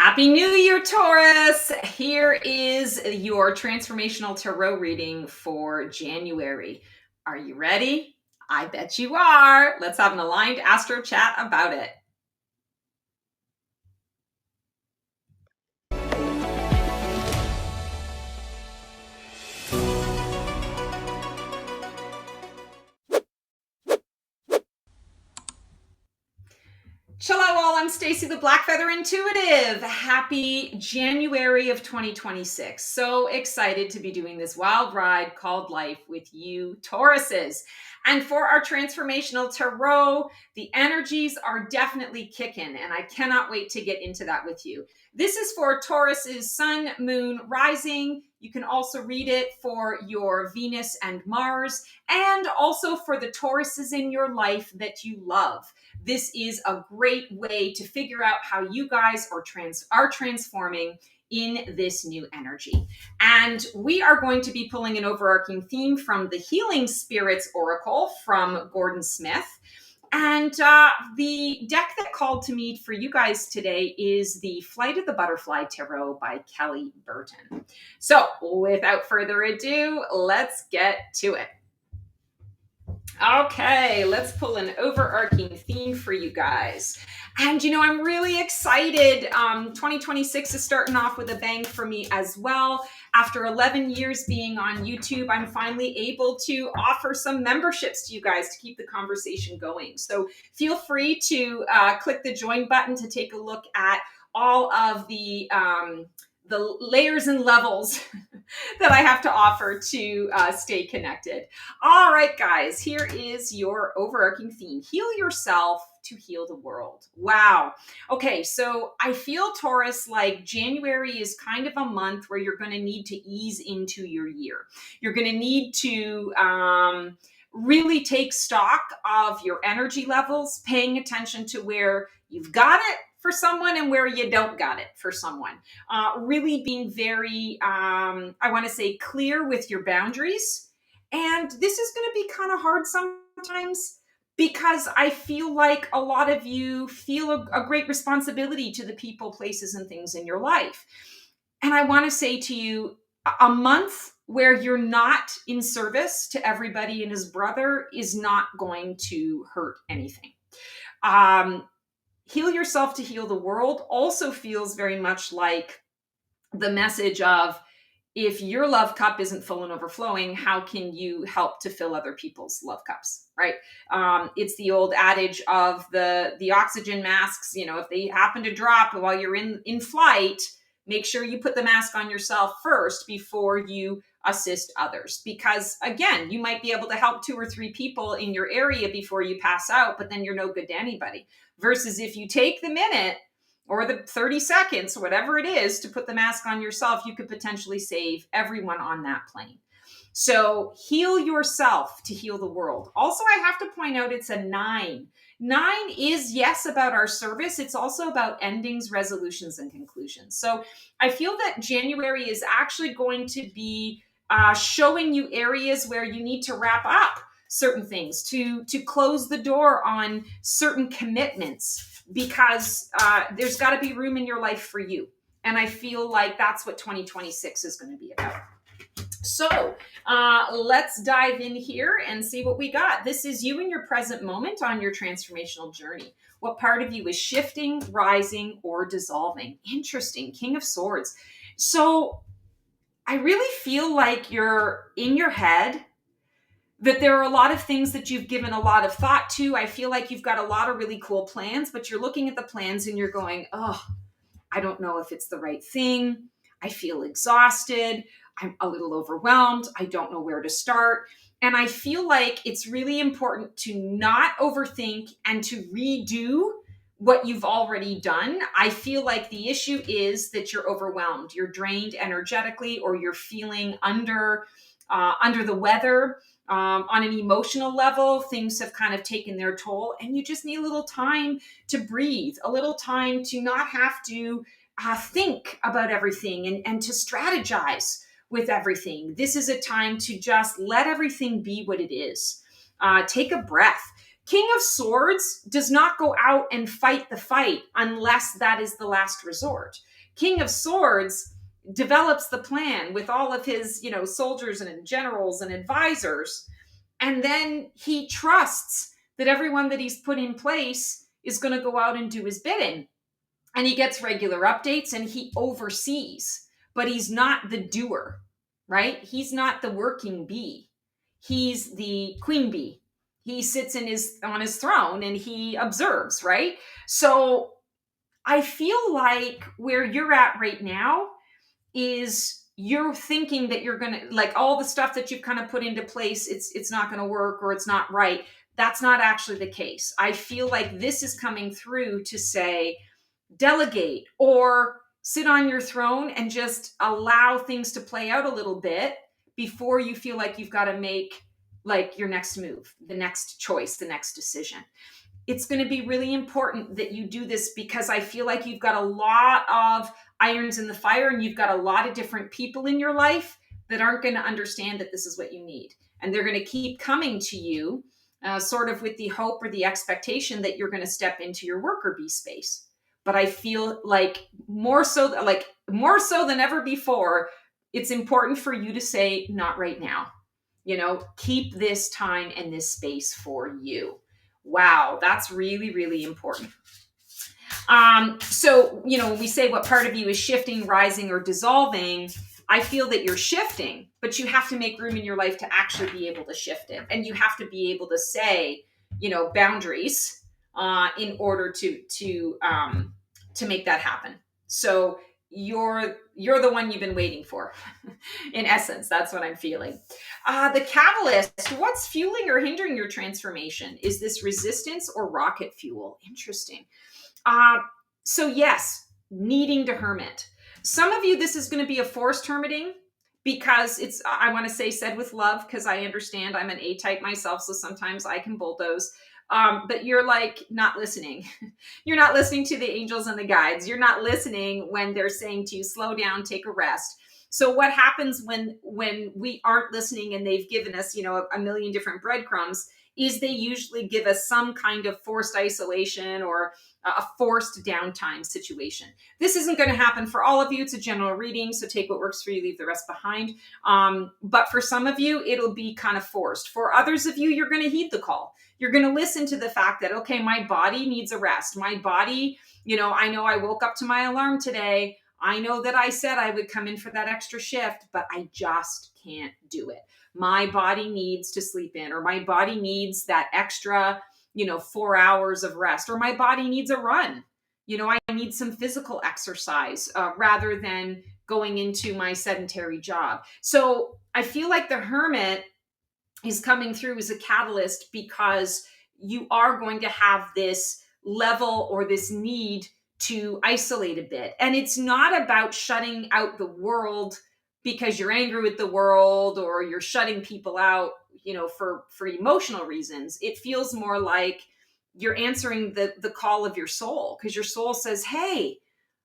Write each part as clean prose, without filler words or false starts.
Happy New Year, Taurus! Here is your transformational tarot reading for January. Are you ready? I bet you are. Let's have an aligned astro chat about it. Hello all, I'm Stacy the Black Feather Intuitive. Happy January of 2026. So excited to be doing this wild ride called life with you Tauruses. And for our transformational tarot, the energies are definitely kicking, and I cannot wait to get into that with you. This is for Taurus's sun, moon, rising. You can also read it for your Venus and Mars, and also for the Tauruses in your life that you love. This is a great way to figure out how you guys are transforming in this new energy. And we are going to be pulling an overarching theme from the Healing Spirits Oracle from Gordon Smith. And the deck that called to me for you guys today is the Flight of the Butterfly Tarot by Kelly Burton. So without further ado, let's get to it. Okay, let's pull an overarching theme for you guys. And I'm really excited. 2026 is starting off with a bang for me as well. After 11 years being on YouTube, I'm finally able to offer some memberships to you guys to keep the conversation going. So feel free to click the join button to take a look at all of the layers and levels that I have to offer to stay connected. All right, guys, here is your overarching theme. Heal yourself to heal the world. Wow. Okay, so I feel, Taurus, like January is kind of a month where you're going to need to ease into your year. You're going to need to really take stock of your energy levels, paying attention to where you've got it for someone and where you don't got it for someone. Really being very, I want to say, clear with your boundaries. And this is going to be kind of hard sometimes because I feel like a lot of you feel a great responsibility to the people, places, and things in your life. And I want to say to you, a month where you're not in service to everybody and his brother is not going to hurt anything. Heal yourself to heal the world also feels very much like the message of, if your love cup isn't full and overflowing, how can you help to fill other people's love cups, right? It's the old adage of the oxygen masks. If they happen to drop while you're in flight, make sure you put the mask on yourself first before you assist others. Because again, you might be able to help 2 or 3 people in your area before you pass out, but then you're no good to anybody. Versus if you take the minute or the 30 seconds, whatever it is, to put the mask on yourself, you could potentially save everyone on that plane. So heal yourself to heal the world. Also, I have to point out it's a 9. 9 is, yes, about our service. It's also about endings, resolutions, and conclusions. So I feel that January is actually going to be showing you areas where you need to wrap up certain things, to close the door on certain commitments, because there's got to be room in your life for you. And I feel like that's what 2026 is going to be about. So let's dive in here and see what we got. This is you in your present moment on your transformational journey. What part of you is shifting, rising, or dissolving? Interesting. King of Swords. So I really feel like you're in your head, that there are a lot of things that you've given a lot of thought to. I feel like you've got a lot of really cool plans, but you're looking at the plans and you're going, oh, I don't know if it's the right thing. I feel exhausted. I'm a little overwhelmed. I don't know where to start. And I feel like it's really important to not overthink and to redo what you've already done. I feel like the issue is that you're overwhelmed. You're drained energetically, or you're feeling under the weather. On an emotional level, things have kind of taken their toll, and you just need a little time to breathe, a little time to not have to think about everything and to strategize with everything. This is a time to just let everything be what it is. Take a breath. King of Swords does not go out and fight the fight unless that is the last resort. King of Swords develops the plan with all of his, soldiers and generals and advisors. And then he trusts that everyone that he's put in place is going to go out and do his bidding. And he gets regular updates and he oversees, but he's not the doer, right? He's not the working bee. He's the queen bee. He sits on his throne and he observes, right? So I feel like where you're at right now is you're thinking that you're gonna, like, all the stuff that you've kind of put into place, it's not gonna work or it's not right. That's not actually the case. I feel like this is coming through to say, delegate or sit on your throne and just allow things to play out a little bit before you feel like you've got to make like your next move, the next choice, the next decision. It's going to be really important that you do this because I feel like you've got a lot of irons in the fire and you've got a lot of different people in your life that aren't going to understand that this is what you need. And they're going to keep coming to you sort of with the hope or the expectation that you're going to step into your worker bee space. But I feel like more so than ever before, it's important for you to say, not right now. Keep this time and this space for you. Wow, that's really, really important. So, when we say what part of you is shifting, rising, or dissolving, I feel that you're shifting, but you have to make room in your life to actually be able to shift it. And you have to be able to say, boundaries in order to make that happen. So you're the one you've been waiting for. In essence, that's what I'm feeling. The catalyst, what's fueling or hindering your transformation? Is this resistance or rocket fuel? Interesting. So yes, needing to hermit. Some of you, this is going to be a forced hermiting because it's, I want to say said with love, because I understand I'm an A-type myself. So sometimes I can bulldoze. But you're like not listening. You're not listening to the angels and the guides. You're not listening when they're saying to you, slow down, take a rest. So what happens when we aren't listening and they've given us, a million different breadcrumbs, is they usually give us some kind of forced isolation or a forced downtime situation. This isn't going to happen for all of you. It's a general reading, so take what works for you, leave the rest behind. But for some of you, it'll be kind of forced. For others of you, you're going to heed the call. You're going to listen to the fact that, okay, my body needs a rest. My body, I know I woke up to my alarm today. I know that I said I would come in for that extra shift, but I just can't do it. My body needs to sleep in, or my body needs that extra, 4 hours of rest, or my body needs a run. I need some physical exercise rather than going into my sedentary job. So I feel like the hermit is coming through as a catalyst because you are going to have this level or this need to isolate a bit. And it's not about shutting out the world because you're angry with the world or you're shutting people out, for emotional reasons. It feels more like you're answering the call of your soul, because your soul says, hey,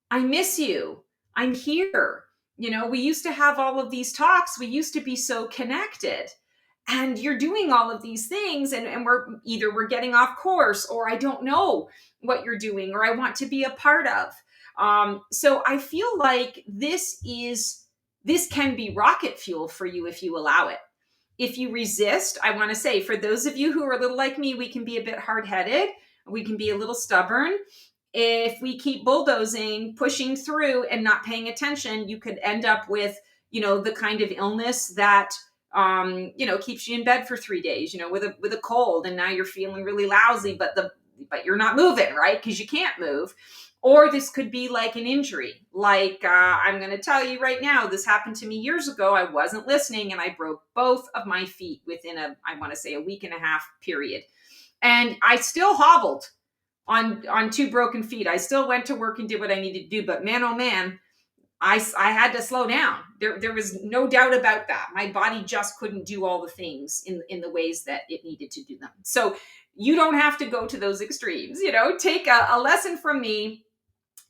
I miss you. I'm here. We used to have all of these talks. We used to be so connected. And you're doing all of these things and we're getting off course, or I don't know what you're doing, or I want to be a part of. So I feel like this can be rocket fuel for you if you allow it. If you resist, I want to say, for those of you who are a little like me, we can be a bit hard-headed. We can be a little stubborn. If we keep bulldozing, pushing through and not paying attention, you could end up with, the kind of illness that keeps you in bed for 3 days, with a cold, and now you're feeling really lousy, but you're not moving, right? Because you can't move. Or this could be like an injury. Like I'm going to tell you right now, this happened to me years ago. I wasn't listening and I broke both of my feet within a week and a half period. And I still hobbled on 2 broken feet. I still went to work and did what I needed to do. But man, oh man, I had to slow down. There was no doubt about that. My body just couldn't do all the things in the ways that it needed to do them. So you don't have to go to those extremes. Take a lesson from me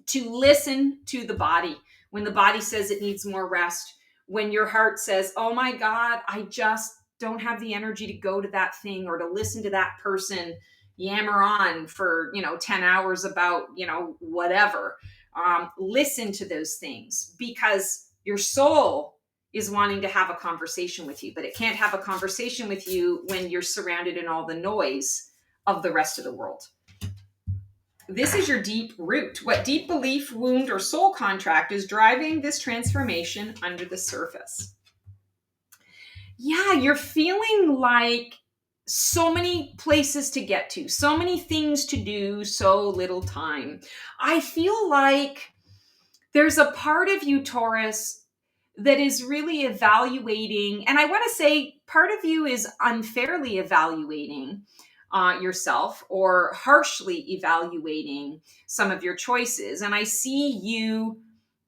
to listen to the body. When the body says it needs more rest, when your heart says, oh my God, I just don't have the energy to go to that thing or to listen to that person yammer on for, 10 hours about, whatever. Listen to those things, because your soul is wanting to have a conversation with you, but it can't have a conversation with you when you're surrounded in all the noise of the rest of the world. This is your deep root. What deep belief, wound, or soul contract is driving this transformation under the surface? Yeah, you're feeling like so many places to get to, so many things to do, so little time. I feel like there's a part of you, Taurus, that is really evaluating, and I want to say part of you is unfairly evaluating yourself, or harshly evaluating some of your choices. And I see you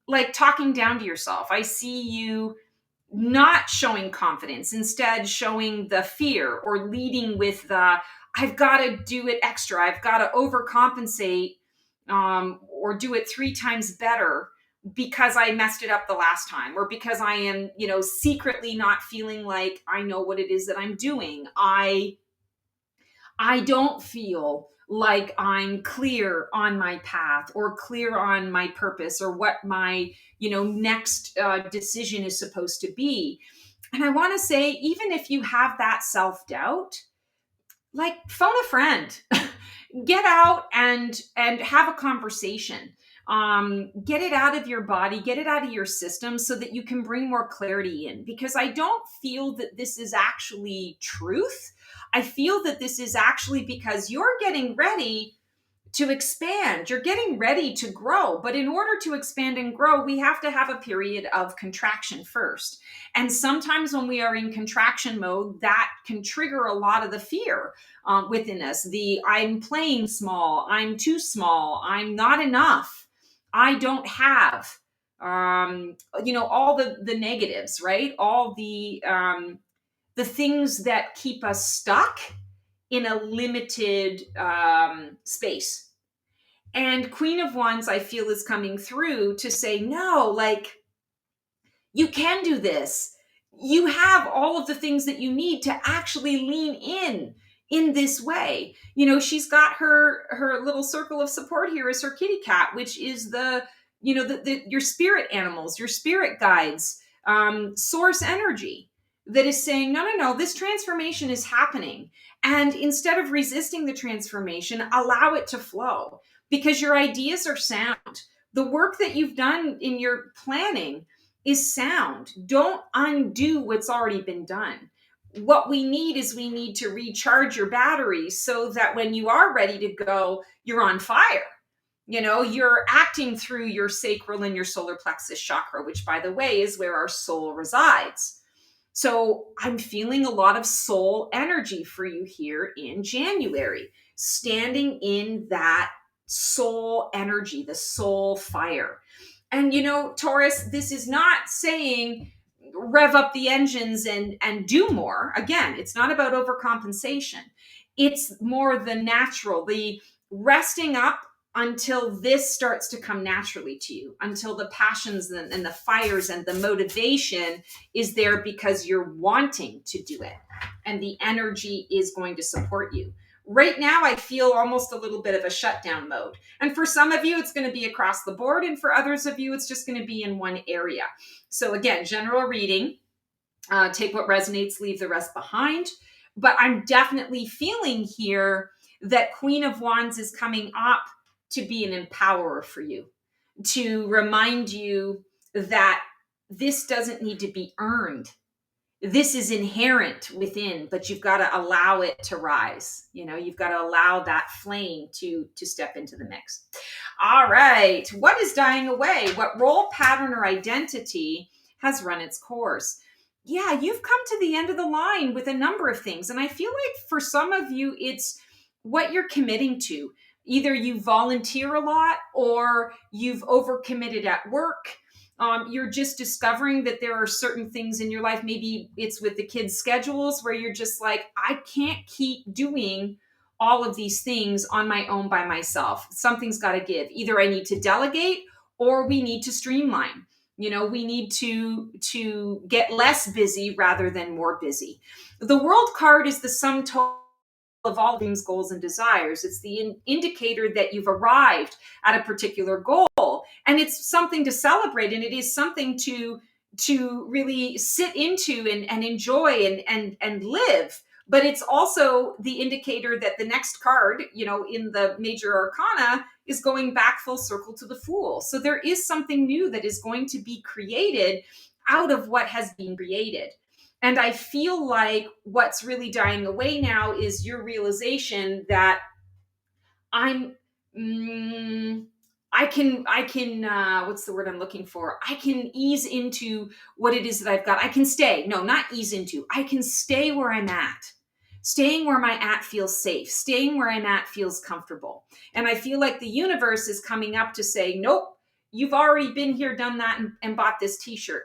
like talking down to yourself. I see you not showing confidence, instead showing the fear, or leading with the I've got to do it extra, I've got to overcompensate, or do it 3 times better because I messed it up the last time, or because I am, secretly not feeling like I know what it is that I'm doing. I don't feel like I'm clear on my path, or clear on my purpose, or what my, next decision is supposed to be. And I want to say, even if you have that self doubt, like, phone a friend, get out and have a conversation. Get it out of your body, get it out of your system, so that you can bring more clarity in. Because I don't feel that this is actually truth. I feel that this is actually because you're getting ready to expand. You're getting ready to grow. But in order to expand and grow, we have to have a period of contraction first. And sometimes when we are in contraction mode, that can trigger a lot of the fear within us. The I'm playing small, I'm too small, I'm not enough, I don't have, all the negatives, right? All the things that keep us stuck in a limited space. And Queen of Wands, I feel, is coming through to say, no, like, you can do this. You have all of the things that you need to actually lean in this way. She's got her little circle of support here is her kitty cat, which is your spirit animals, your spirit guides, source energy, that is saying, no, this transformation is happening. And instead of resisting the transformation, allow it to flow, because your ideas are sound. The work that you've done in your planning is sound. Don't undo what's already been done. What we need to recharge your batteries, so that when you are ready to go, you're on fire. You're acting through your sacral and your solar plexus chakra, which, by the way, is where our soul resides. So I'm feeling a lot of soul energy for you here in January, standing in that soul energy, the soul fire. And Taurus, this is not saying rev up the engines and do more. Again, it's not about overcompensation. It's more the natural, the resting up until this starts to come naturally to you, until the passions and the fires and the motivation is there because you're wanting to do it, and the energy is going to support you. Right now, I feel almost a little bit of a shutdown mode. And for some of you, it's going to be across the board. And for others of you, it's just going to be in one area. So again, general reading, take what resonates, leave the rest behind. But I'm definitely feeling here that Queen of Wands is coming up to be an empowerer for you, to remind you that this doesn't need to be earned. This is inherent within, but you've got to allow it to rise. You've got to allow that flame to step into the mix. All right. What is dying away? What role, pattern, or identity has run its course? Yeah, you've come to the end of the line with a number of things. And I feel like for some of you, it's what you're committing to. Either you volunteer a lot, or you've overcommitted at work. You're just discovering that there are certain things in your life. Maybe it's with the kids' schedules, where you're just like, I can't keep doing all of these things on my own by myself. Something's got to give. Either I need to delegate, or we need to streamline. We need to get less busy rather than more busy. The World card is the sum total of all dreams, goals, and desires. It's the indicator that you've arrived at a particular goal. And it's something to celebrate, and it is something to really sit into and enjoy and live. But it's also the indicator that the next card, in the major arcana, is going back full circle to the Fool. So there is something new that is going to be created out of what has been created. And I feel like what's really dying away now is your realization that I'm, I can, what's the word I'm looking for? I can ease into what it is that I've got. I can stay. No, not ease into. I can stay where I'm at. Staying where my at feels safe. Staying where I'm at feels comfortable. And I feel like the universe is coming up to say, nope, you've already been here, done that, and bought this t-shirt.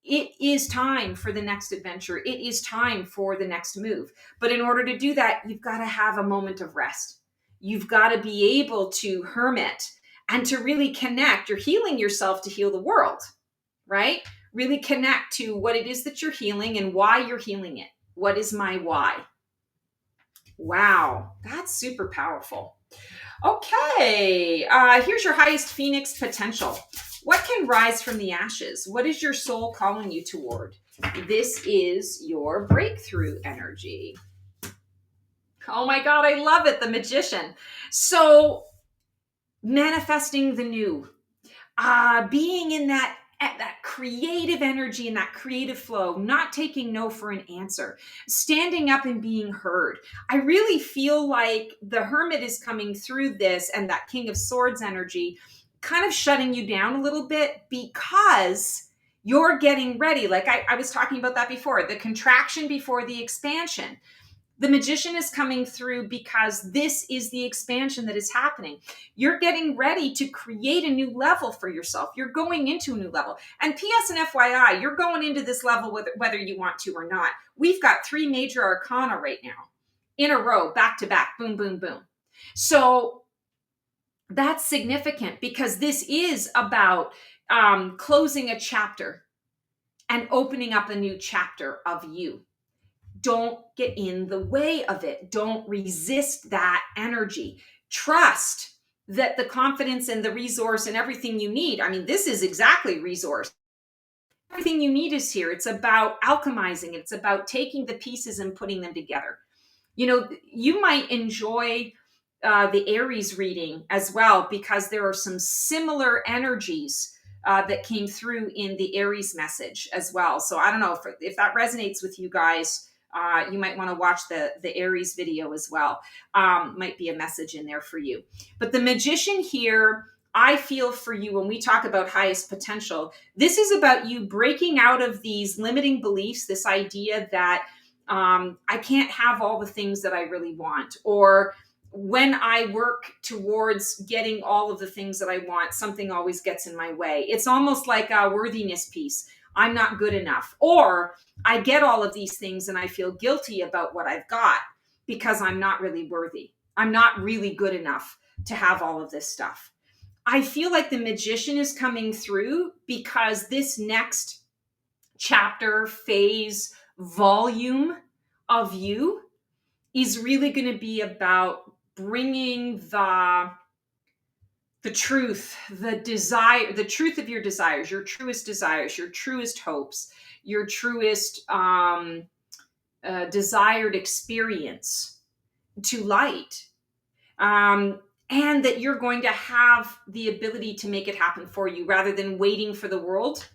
It is time for the next adventure. It is time for the next move. But in order to do that, you've got to have a moment of rest. You've got to be able to hermit and to really connect. You're healing yourself to heal the world, right? Really connect to what it is that you're healing and why you're healing it. What is my why? Wow, that's super powerful. Okay, here's your highest Phoenix potential. What can rise from the ashes? What is your soul calling you toward? This is your breakthrough energy. Oh my God, I love it. The Magician. So manifesting the new, being in that creative energy and that creative flow, not taking no for an answer, standing up and being heard. I really feel like the Hermit is coming through this, and that King of Swords energy kind of shutting you down a little bit because you're getting ready. Like I was talking about that before, the contraction before the expansion. The Magician is coming through because this is the expansion that is happening. You're getting ready to create a new level for yourself. You're going into a new level. And PS and FYI, you're going into this level whether you want to or not. We've got 3 major arcana right now in a row, back to back, boom, boom, boom. So that's significant because this is about closing a chapter and opening up a new chapter of you. Don't get in the way of it. Don't resist that energy. Trust that the confidence and the resource and everything you need. I mean, this is exactly resource. Everything you need is here. It's about alchemizing. It's about taking the pieces and putting them together. You might enjoy the Aries reading as well because there are some similar energies that came through in the Aries message as well. So I don't know if that resonates with you guys. You might want to watch the Aries video as well. Might be a message in there for you. But the Magician here, I feel for you when we talk about highest potential, this is about you breaking out of these limiting beliefs, this idea that I can't have all the things that I really want, or when I work towards getting all of the things that I want, something always gets in my way. It's almost like a worthiness piece. I'm not good enough. Or I get all of these things and I feel guilty about what I've got because I'm not really worthy. I'm not really good enough to have all of this stuff. I feel like the Magician is coming through because this next chapter, phase, volume of you is really going to be about bringing the truth, the desire, the truth of your desires, your truest hopes, your truest desired experience to light. And that you're going to have the ability to make it happen for you rather than waiting for the world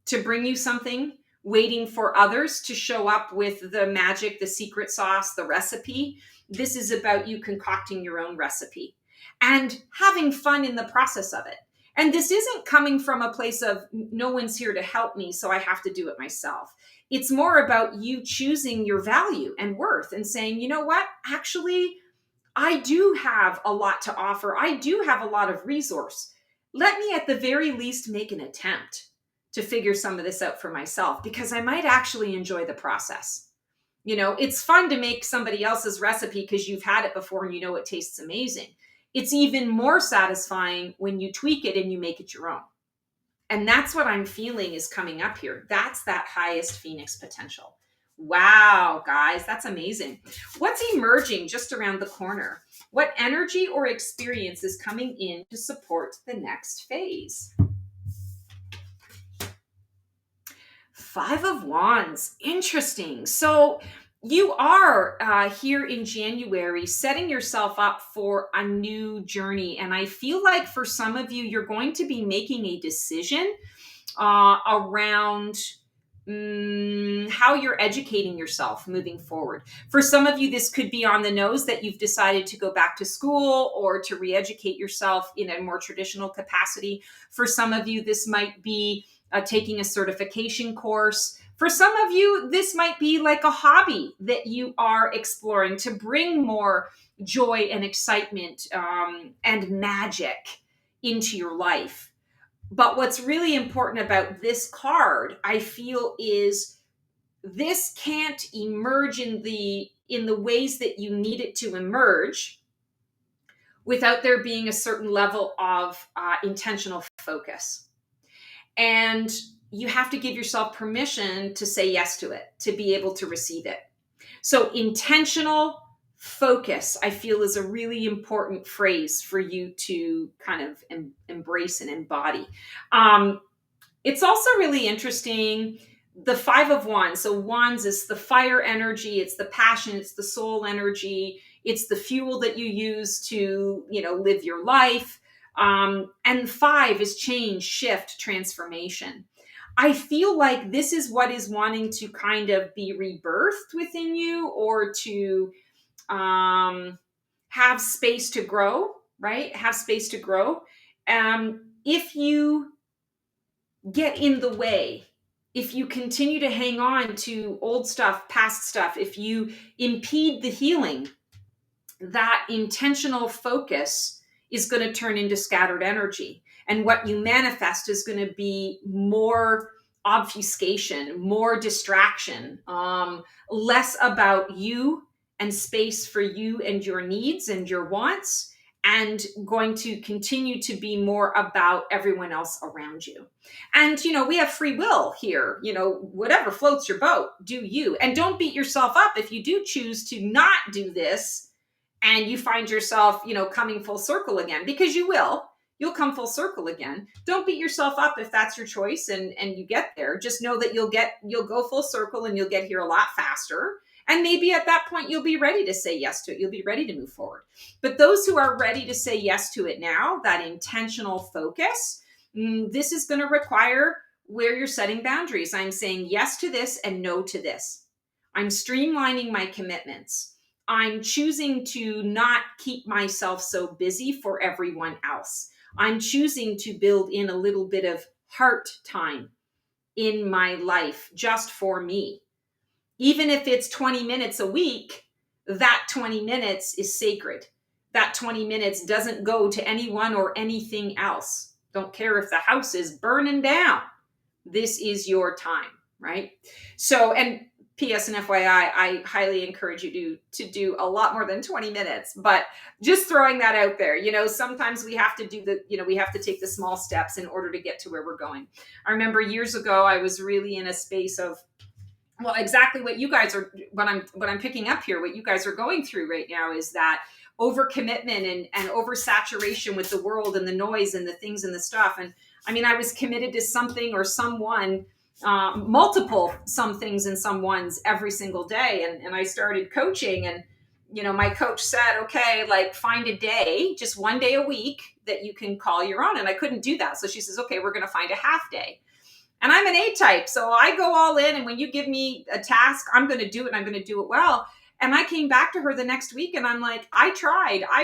to bring you something, waiting for others to show up with the magic, the secret sauce, the recipe. This is about you concocting your own recipe and having fun in the process of it. And this isn't coming from a place of no one's here to help me, so I have to do it myself. It's more about you choosing your value and worth and saying, you know what, actually, I do have a lot to offer. I do have a lot of resource. Let me at the very least make an attempt to figure some of this out for myself because I might actually enjoy the process. It's fun to make somebody else's recipe because you've had it before and you know it tastes amazing. It's even more satisfying when you tweak it and you make it your own. And that's what I'm feeling is coming up here. That's that highest Phoenix potential. Wow, guys, that's amazing. What's emerging just around the corner? What energy or experience is coming in to support the next phase? Five of Wands. Interesting. So you are here in January setting yourself up for a new journey. And I feel like for some of you, you're going to be making a decision around how you're educating yourself moving forward. For some of you, this could be on the nose that you've decided to go back to school or to re-educate yourself in a more traditional capacity. For some of you, this might be taking a certification course. For some of you, this might be like a hobby that you are exploring to bring more joy and excitement and magic into your life. But what's really important about this card, I feel, is this can't emerge in the ways that you need it to emerge without there being a certain level of intentional focus. And you have to give yourself permission to say yes to it, to be able to receive it. So intentional focus, I feel, is a really important phrase for you to kind of embrace and embody. It's also really interesting, the Five of Wands. So Wands is the fire energy, it's the passion, it's the soul energy, it's the fuel that you use to, live your life. And five is change, shift, transformation. I feel like this is what is wanting to kind of be rebirthed within you, or to have space to grow, right? Have space to grow. If you get in the way, if you continue to hang on to old stuff, past stuff, if you impede the healing, that intentional focus is going to turn into scattered energy. And what you manifest is going to be more obfuscation, more distraction, less about you and space for you and your needs and your wants, and going to continue to be more about everyone else around you. And, we have free will here, whatever floats your boat, do you. And don't beat yourself up if you do choose to not do this and you find yourself, coming full circle again, because you'll come full circle again. Don't beat yourself up if that's your choice and you get there. Just know that you'll go full circle and you'll get here a lot faster. And maybe at that point, you'll be ready to say yes to it. You'll be ready to move forward. But those who are ready to say yes to it now, that intentional focus, this is going to require where you're setting boundaries. I'm saying yes to this and no to this. I'm streamlining my commitments. I'm choosing to not keep myself so busy for everyone else. I'm choosing to build in a little bit of heart time in my life just for me. Even if it's 20 minutes a week, that 20 minutes is sacred. That 20 minutes doesn't go to anyone or anything else. Don't care if the house is burning down. This is your time, right? So, and P.S. and FYI, I highly encourage you to do a lot more than 20 minutes, but just throwing that out there. Sometimes we have to we have to take the small steps in order to get to where we're going. I remember years ago, I was really in a space of, well, exactly what you guys are, what I'm picking up here, what you guys are going through right now is that overcommitment and oversaturation with the world and the noise and the things and the stuff. And I mean, I was committed to something or someone, multiple some things and some ones every single day. And I started coaching, and, my coach said, okay, like find a day, just one day a week that you can call your own. And I couldn't do that. So she says, okay, we're going to find a half day. And I'm an A-type, so I go all in. And when you give me a task, I'm going to do it. And I'm going to do it well. And I came back to her the next week and I'm like, I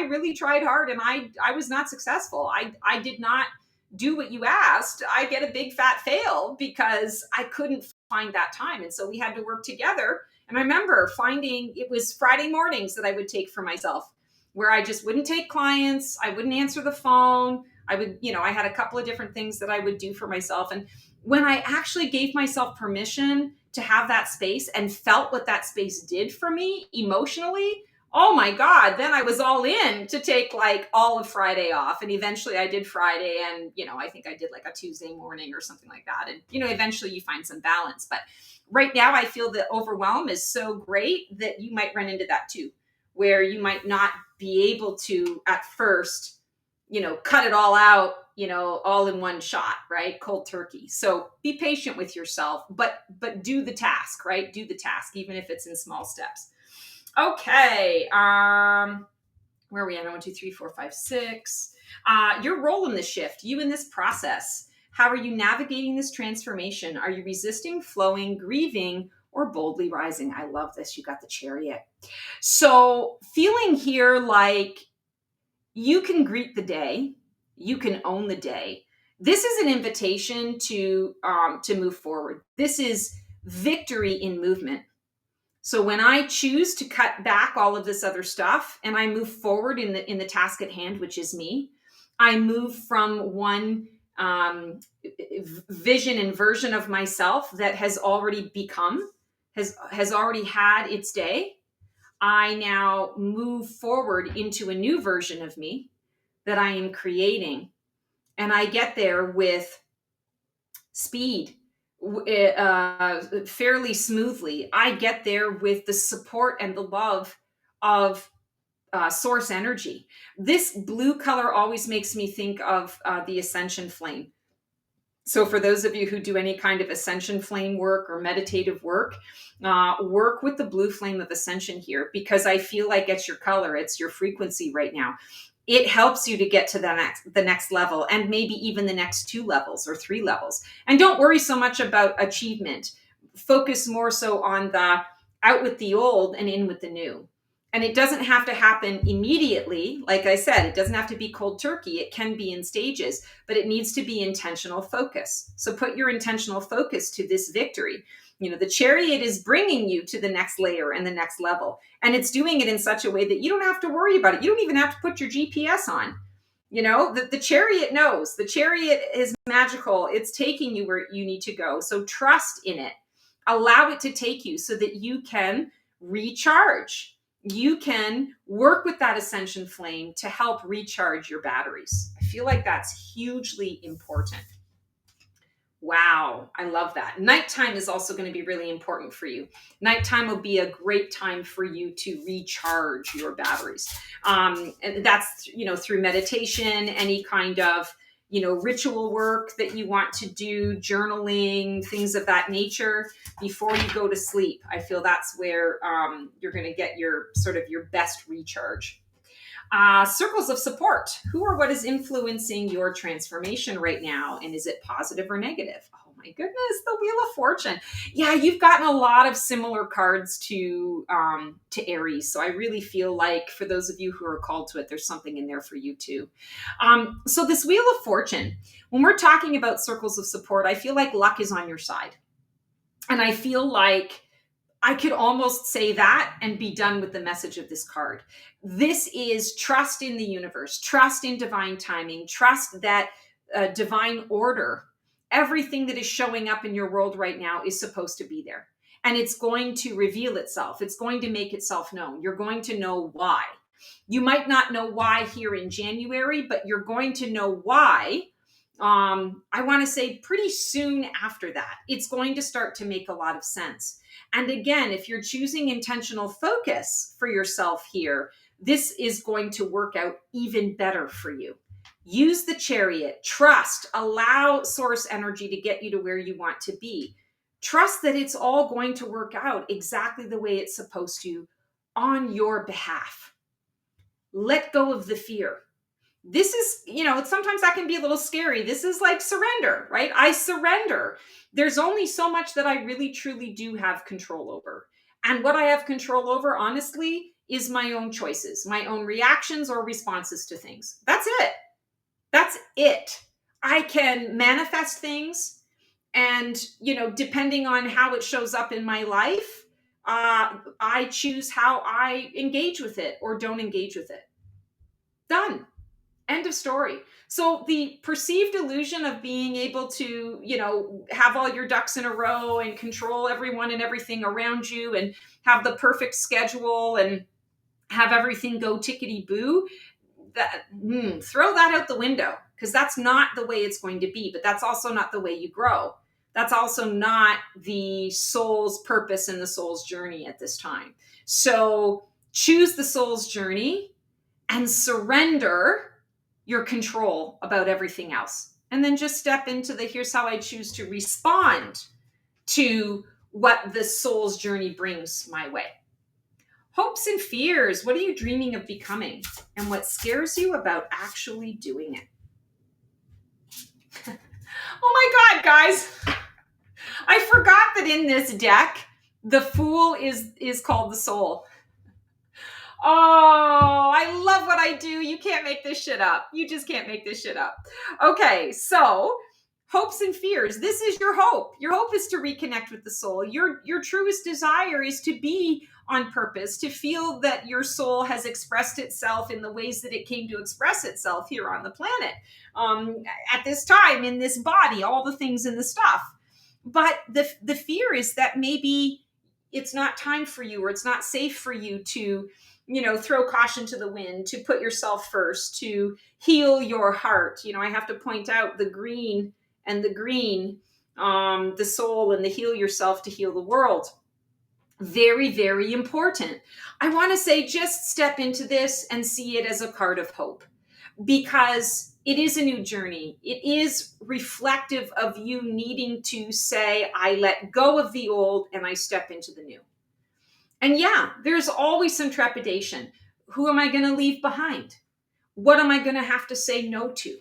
really tried hard, and I was not successful. I did not do what you asked. I get a big fat fail because I couldn't find that time. And so we had to work together. And I remember finding, it was Friday mornings that I would take for myself, where I just wouldn't take clients. I wouldn't answer the phone. I would, I had a couple of different things that I would do for myself. And when I actually gave myself permission to have that space and felt what that space did for me emotionally, oh my God, then I was all in to take like all of Friday off. And eventually I did Friday, and, I think I did like a Tuesday morning or something like that. And, eventually you find some balance. But right now I feel that overwhelm is so great that you might run into that too, where you might not be able to at first, cut it all out, all in one shot, right? Cold turkey. So be patient with yourself, but do the task, right? Do the task, even if it's in small steps. Okay. Where are we at? 1, 2, 3, 4, 5, 6. Your role in the shift, you in this process. How are you navigating this transformation? Are you resisting, flowing, grieving, or boldly rising? I love this. You got the Chariot. So feeling here like you can greet the day, you can own the day. This is an invitation to move forward. This is victory in movement. So when I choose to cut back all of this other stuff and I move forward in the task at hand, which is me, I move from one vision and version of myself that has already become, has already had its day. I now move forward into a new version of me that I am creating. And I get there with speed, fairly smoothly. I get there with the support and the love of source energy. This blue color always makes me think of the ascension flame. So for those of you who do any kind of ascension flame work or meditative work, work with the blue flame of ascension here, because I feel like it's your color, it's your frequency right now. It helps you to get to the next level, and maybe even the next 2 levels or 3 levels. And don't worry so much about achievement. Focus more so on the out with the old and in with the new. And it doesn't have to happen immediately. Like I said, it doesn't have to be cold turkey. It can be in stages, but it needs to be intentional focus. So put your intentional focus to this victory. The Chariot is bringing you to the next layer and the next level. And it's doing it in such a way that you don't have to worry about it. You don't even have to put your GPS on. The Chariot knows. The Chariot is magical. It's taking you where you need to go. So trust in it. Allow it to take you so that you can recharge. You can work with that ascension flame to help recharge your batteries. I feel like that's hugely important. Wow, I love that. Nighttime is also going to be really important for you. Nighttime will be a great time for you to recharge your batteries. And that's, through meditation, any kind of, ritual work that you want to do, journaling, things of that nature before you go to sleep. I feel that's where you're going to get your best recharge. Circles of support. Who or what is influencing your transformation right now? And is it positive or negative? Oh my goodness, the Wheel of Fortune. Yeah, you've gotten a lot of similar cards to Aries. So I really feel like for those of you who are called to it, there's something in there for you too. So this Wheel of Fortune, when we're talking about circles of support, I feel like luck is on your side. And I feel like I could almost say that and be done with the message of this card. This is trust in the universe, trust in divine timing, trust that divine order, everything that is showing up in your world right now is supposed to be there. And it's going to reveal itself. It's going to make itself known. You're going to know why. You might not know why here in January, but you're going to know why. I want to say pretty soon after that. It's going to start to make a lot of sense. And again, if you're choosing intentional focus for yourself here, this is going to work out even better for you. Use the Chariot, trust, allow source energy to get you to where you want to be. Trust that it's all going to work out exactly the way it's supposed to on your behalf. Let go of the fear. This is, sometimes that can be a little scary. This is like surrender, right? I surrender. There's only so much that I really, truly do have control over. And what I have control over, honestly, is my own choices, my own reactions or responses to things. That's it. That's it. I can manifest things, and, depending on how it shows up in my life, I choose how I engage with it or don't engage with it. Done. End of story. So the perceived illusion of being able to, have all your ducks in a row and control everyone and everything around you and have the perfect schedule and have everything go tickety boo, throw that out the window, because that's not the way it's going to be. But that's also not the way you grow. That's also not the soul's purpose and the soul's journey at this time. So choose the soul's journey and surrender your control about everything else. And then just step into the, here's how I choose to respond to what the soul's journey brings my way. Hopes and fears. What are you dreaming of becoming? And what scares you about actually doing it? Oh my God, guys. I forgot that in this deck, the Fool is called the soul. Oh, I love what I do. You can't make this shit up. You just can't make this shit up. Okay, so hopes and fears. This is your hope. Your hope is to reconnect with the soul. Your truest desire is to be on purpose, to feel that your soul has expressed itself in the ways that it came to express itself here on the planet. At this time, in this body, all the things and the stuff. But the fear is that maybe it's not time for you, or it's not safe for you to, throw caution to the wind, to put yourself first, to heal your heart. I have to point out the green, the soul, and the heal yourself to heal the world. Very, very important. I want to say, just step into this and see it as a card of hope, because it is a new journey. It is reflective of you needing to say, I let go of the old and I step into the new. And yeah, there's always some trepidation. Who am I going to leave behind? What am I going to have to say no to?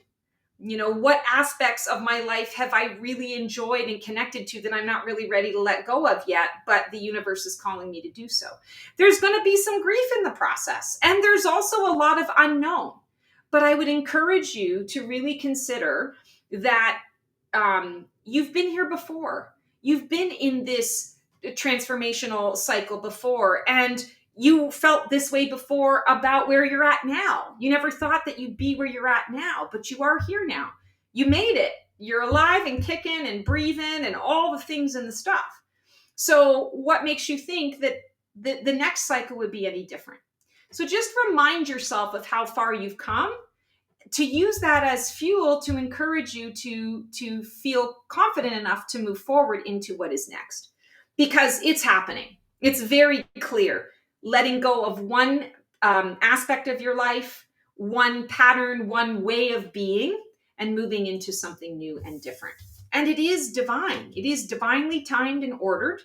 What aspects of my life have I really enjoyed and connected to that I'm not really ready to let go of yet, but the universe is calling me to do so? There's going to be some grief in the process. And there's also a lot of unknown. But I would encourage you to really consider that you've been here before. You've been in this transformational cycle before, and you felt this way before about where you're at now. You never thought that you'd be where you're at now, but you are here now. You made it. You're alive and kicking and breathing and all the things and the stuff. So what makes you think that the next cycle would be any different? So just remind yourself of how far you've come, to use that as fuel to encourage you to feel confident enough to move forward into what is next. Because it's happening. It's very clear. Letting go of one aspect of your life, one pattern, one way of being, and moving into something new and different. And it is divine. It is divinely timed and ordered,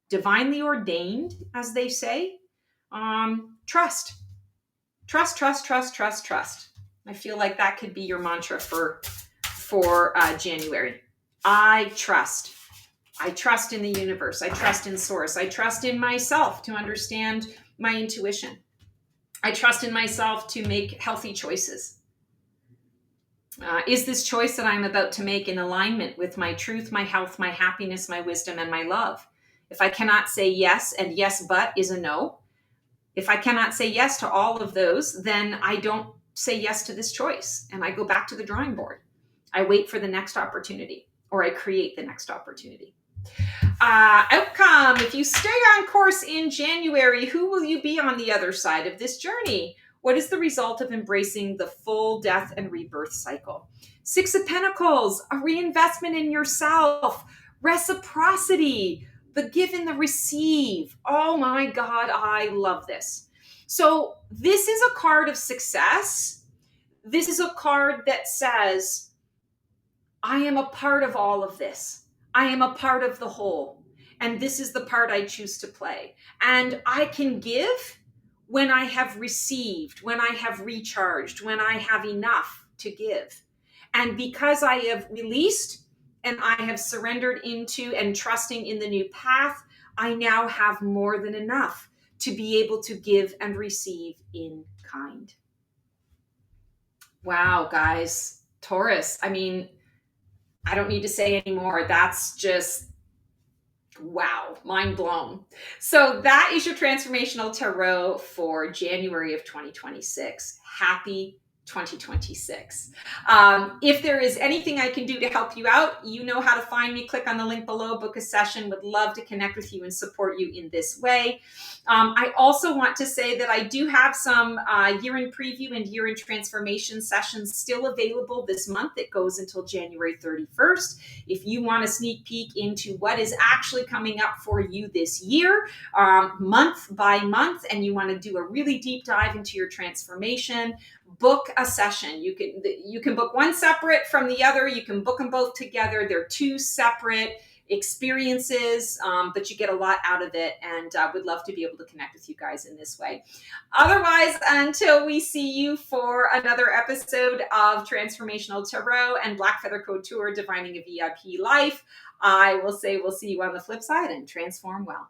divinely ordained, as they say. Trust. Trust, trust, trust, trust, trust. I feel like that could be your mantra for January. I trust. I trust in the universe. I trust in source. I trust in myself to understand my intuition. I trust in myself to make healthy choices. Is this choice that I'm about to make in alignment with my truth, my health, my happiness, my wisdom, and my love? If I cannot say yes, and yes, but is a no. If I cannot say yes to all of those, then I don't say yes to this choice. And I go back to the drawing board. I wait for the next opportunity, or I create the next opportunity. Outcome. If you stay on course in January, who will you be on the other side of this journey? What is the result of embracing the full death and rebirth cycle? 6 of Pentacles, a reinvestment in yourself, reciprocity, the give and the receive. Oh my God, I love this. So this is a card of success. This is a card that says, I am a part of all of this. I am a part of the whole. And this is the part I choose to play. And I can give when I have received, when I have recharged, when I have enough to give. And because I have released and I have surrendered into and trusting in the new path, I now have more than enough to be able to give and receive in kind. Wow, guys. Taurus, I mean, I don't need to say anymore. That's just, wow, mind blown. So that is your Transformational Tarot for January of 2026. Happy 2026. If there is anything I can do to help you out, you know how to find me. Click on the link below, book a session. Would love to connect with you and support you in this way. I also want to say that I do have some year-end preview and year-end transformation sessions still available this month. It goes until January 31st. If you want a sneak peek into what is actually coming up for you this year, month by month, and you want to do a really deep dive into your transformation, book a session. You can book one separate from the other. You can book them both together. They're two separate experiences, but you get a lot out of it, and would love to be able to connect with you guys in this way. Otherwise, until we see you for another episode of Transformational Tarot and Black Feather Couture, Divining a VIP Life, I will say we'll see you on the flip side, and transform well.